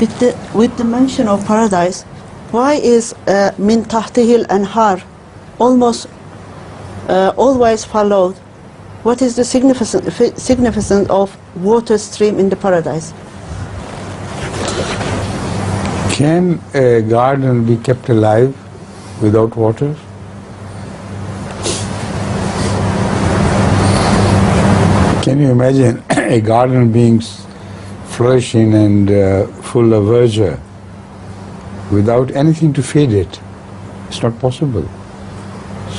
With the mention of paradise, why is min tahtihil anhar almost always followed? What is the significance of water stream in the paradise? Can a garden be kept alive without water? Can you imagine a garden being flourishing and full of verdure without anything to feed it? It's not possible.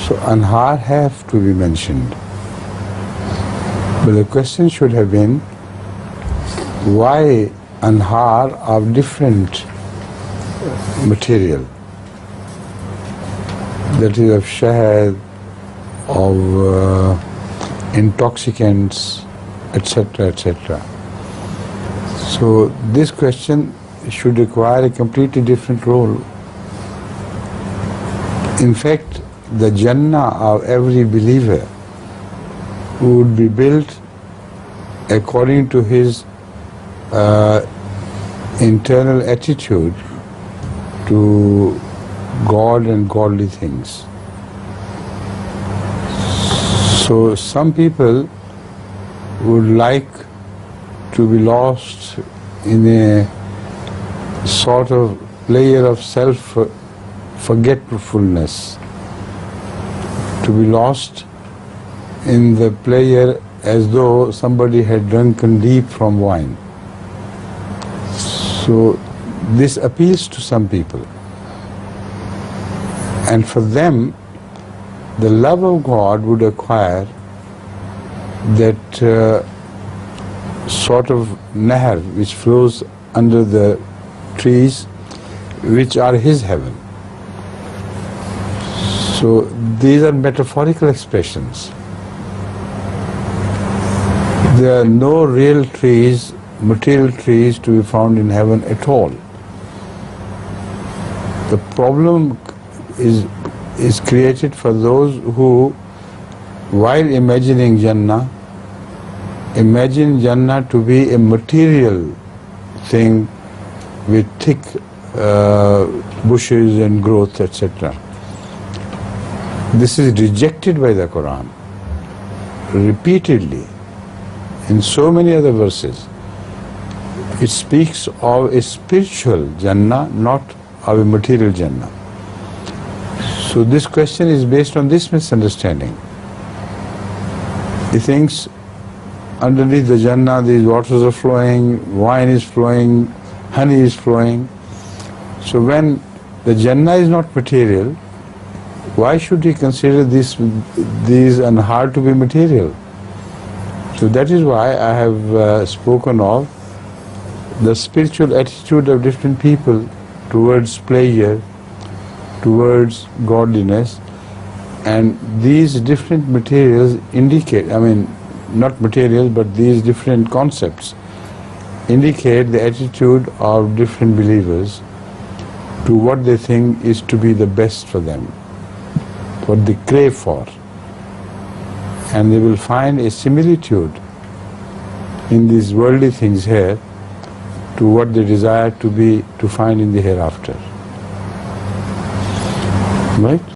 So anhar have to be mentioned. But the question should have been, why anhar of different material? That is of shahad, of intoxicants, etc., etc. So this question should require a completely different role. In fact, the Jannah of every believer would be built according to his internal attitude to God and godly things. So some people would like to be lost in a sort of layer of self-forgetfulness, to be lost in the player as though somebody had drunken deep from wine. So this appeals to some people. And for them, the love of God would acquire that sort of nahar which flows under the trees which are his heaven. So these are metaphorical expressions. There are no real trees, material trees to be found in heaven at all. The problem is created for those who, while imagining Jannah, imagine Jannah to be a material thing with thick bushes and growth, etc. This is rejected by the Quran repeatedly in so many other verses. It speaks of a spiritual Jannah, not of a material Jannah. So this question is based on this misunderstanding. He thinks underneath the Jannah these waters are flowing, wine is flowing, honey is flowing. So when the Jannah is not material, why should he consider these anhar to be material? So that is why I have spoken of the spiritual attitude of different people towards pleasure, towards godliness, and these different materials indicate, not materials, but these different concepts indicate the attitude of different believers to what they think is to be the best for them, what they crave for. And they will find a similitude in these worldly things here to what they desire to find in the hereafter. Right?